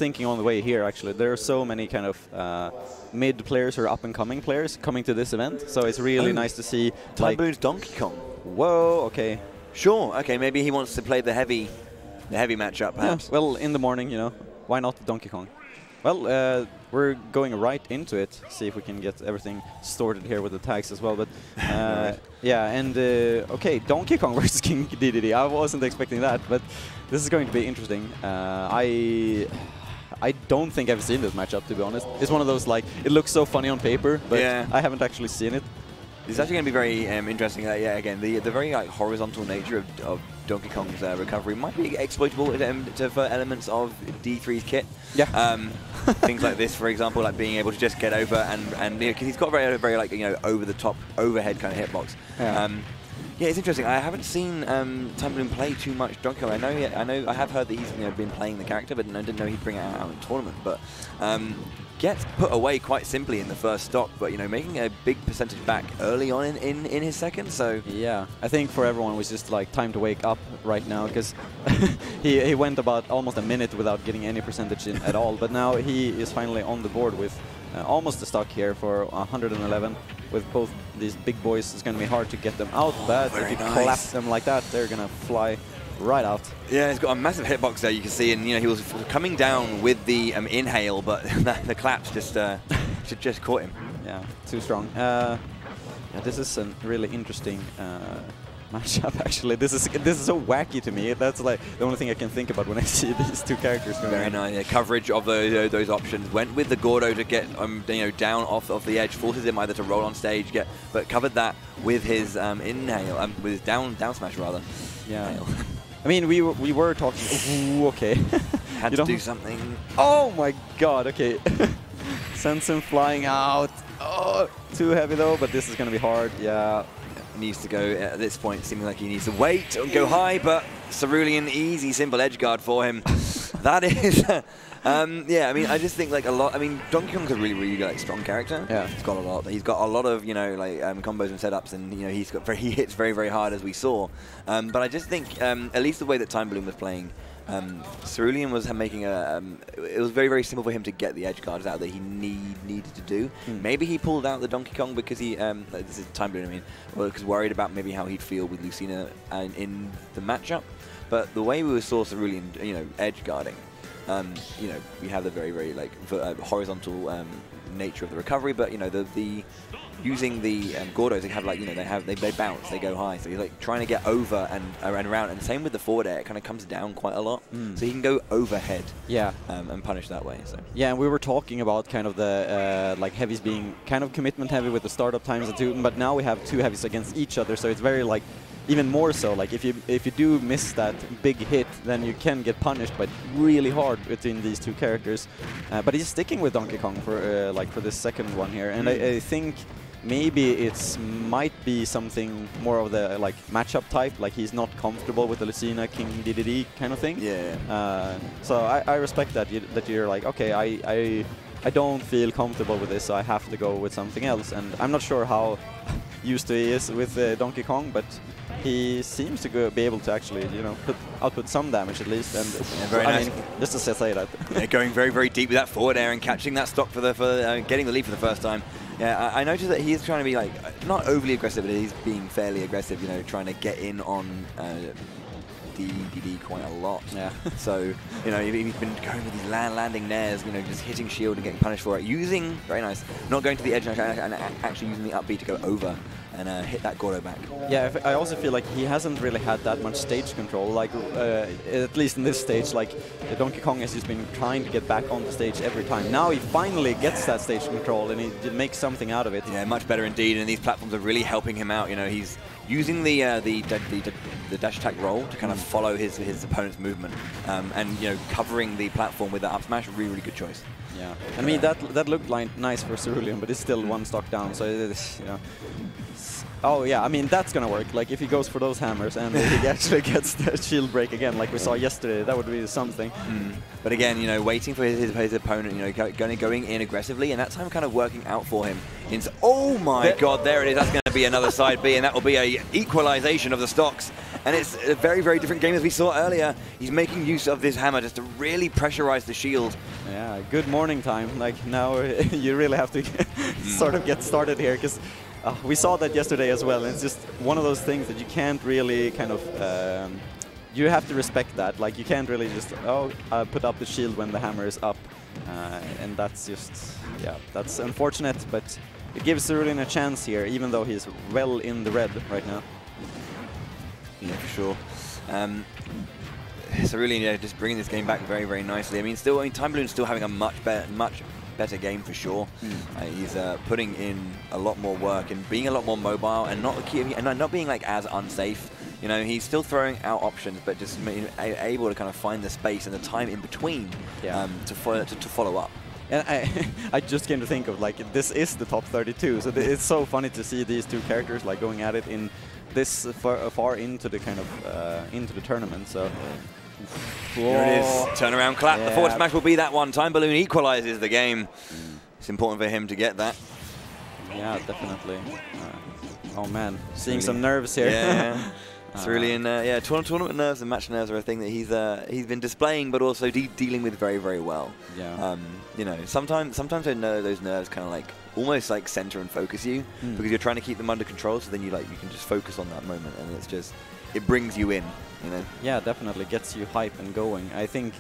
thinking on the way here, actually. There are so many kind of mid players or up-and-coming players coming to this event, so it's really nice to see. ThymeBalloon's Donkey Kong. Whoa, okay. Sure, okay, maybe he wants to play the heavy matchup, perhaps. Yeah, well, in the morning, you know, why not Donkey Kong? Well, we're going right into it, see if we can get everything sorted here with the tags as well. But yeah, and okay, Donkey Kong versus King Dedede. I wasn't expecting that, but this is going to be interesting. I don't think I've seen this matchup, to be honest. It's one of those, like, it looks so funny on paper, but I haven't actually seen it. It's actually going to be very interesting. Yeah, again, the very like horizontal nature of Donkey Kong's recovery might be exploitable for elements of D3's kit. Yeah. Things like this, for example, like being able to just get over and because he's got a very like, you know, over the top overhead kind of hitbox. Yeah. Yeah, it's interesting. I haven't seen ThymeBalloon play too much Donkey Kong. I have heard that he's been playing the character, but I didn't know he'd bring it out in tournament. But gets put away quite simply in the first stock, but making a big percentage back early on in his second. So yeah, I think for everyone it was just like time to wake up right now, because he went about almost a minute without getting any percentage in at all. But now he is finally on the board with almost a stock here for 111. With both these big boys, it's going to be hard to get them out, but if you clap them like that, they're going to fly right out. Yeah, he's got a massive hitbox there, you can see, and he was coming down with the inhale, but the claps just caught him. Yeah, too strong. Yeah, this is a really interesting matchup. Actually, this is so wacky to me. That's like the only thing I can think about when I see these two characters going. Very nice. Yeah, coverage of those options. Went with the Gordo to get down off the edge, forces him either to roll on stage, but covered that with his inhale, with his down smash rather. Yeah. I mean, we were talking. Ooh, okay. Had to do something. Oh my God. Okay. Sends him flying out. Oh, too heavy though. But this is gonna be hard. Yeah. Needs to go at this point, seeming like he needs to wait and go high, but Cerulean, easy, simple edge guard for him. That is, yeah. I mean, I just think like a lot. I mean, Donkey Kong's a really like strong character. Yeah, he's got a lot. He's got a lot of like combos and setups, and he hits very hard as we saw. But I just think at least the way that ThymeBalloon was playing. Cerulean was making it was very simple for him to get the edge guards out that he needed to do. Maybe he pulled out the Donkey Kong because he, this is ThymeBalloon, I mean, because worried about maybe how he'd feel with Lucina in the matchup. But the way we saw Cerulean, edge guarding, we have the very like horizontal nature of the recovery, but the using the Gordos, they have like they bounce, they go high, so he's like trying to get over and around, and same with the forward air, it kind of comes down quite a lot, so he can go overhead, and punish that way. So yeah, and we were talking about kind of the like heavies being kind of commitment heavy with the startup times and two, but now we have two heavies against each other, so it's very like even more so, like if you do miss that big hit, then you can get punished, but really hard between these two characters. But he's sticking with Donkey Kong for for this second one here, and I think maybe it's might be something more of the like matchup type, like he's not comfortable with the Lucina King Dedede kind of thing. Yeah. So I respect that you're like, okay, I don't feel comfortable with this, so I have to go with something else. And I'm not sure how used to he is with Donkey Kong, but he seems to be able to actually, output some damage at least. And very nice. I mean, just to say that. Yeah, going very deep with that forward air and catching that stock for getting the lead for the first time. Yeah, I noticed that he's trying to be like not overly aggressive, but he's being fairly aggressive. Trying to get in on Dedede quite a lot. Yeah. So he's been going with these landing nairs, just hitting shield and getting punished for it. Using not going to the edge and actually using the upbeat to go over and hit that Gordo back. Yeah, I also feel like he hasn't really had that much stage control, like at least in this stage, like Donkey Kong has just been trying to get back on the stage every time. Now he finally gets that stage control and he makes something out of it. Yeah, much better indeed, and these platforms are really helping him out. He's using the dash attack roll to kind of follow his opponent's movement, and covering the platform with the up smash, really good choice. Yeah, I mean that looked like nice for Cerulean, but it's still one stock down, so it is, Oh yeah, I mean that's gonna work. Like if he goes for those hammers and he actually gets the shield break again, like we saw yesterday, that would be something. But again, waiting for his opponent, going in aggressively, and that time kind of working out for him. Oh my God, there it is. That's going to be another side B, and that will be a equalization of the stocks. And it's a very, very different game as we saw earlier. He's making use of this hammer just to really pressurize the shield. Yeah, good morning time. Like now you really have to sort of get started here, because we saw that yesterday as well. And it's just one of those things that you can't really kind of, you have to respect that. Like you can't really just, put up the shield when the hammer is up. And that's just, yeah, that's unfortunate, but it gives Cerulean a chance here, even though he's well in the red right now. Yeah, for sure. Cerulean, yeah, just bringing this game back very, very nicely. I mean, ThymeBalloon's still having a much better game for sure. He's putting in a lot more work and being a lot more mobile and not being like as unsafe. You know, he's still throwing out options, but just able to kind of find the space and the time in between to follow up. And I just came to think of, like, this is the top 32, so it's so funny to see these two characters like going at it in this far into the kind of into the tournament. So here it is, turnaround clap. The forward smash will be that one. ThymeBalloon equalizes the game. It's important for him to get that. Yeah, definitely. Oh man, seeing some nerves here. Yeah. Cerulean, yeah, tournament nerves and match nerves are a thing that he's been displaying, but also dealing with very, very well. Yeah. You know, sometimes I know those nerves kind of like almost like center and focus you because you're trying to keep them under control. So then you can just focus on that moment, and it's just it brings you in. You know. Yeah, definitely gets you hype and going. I think.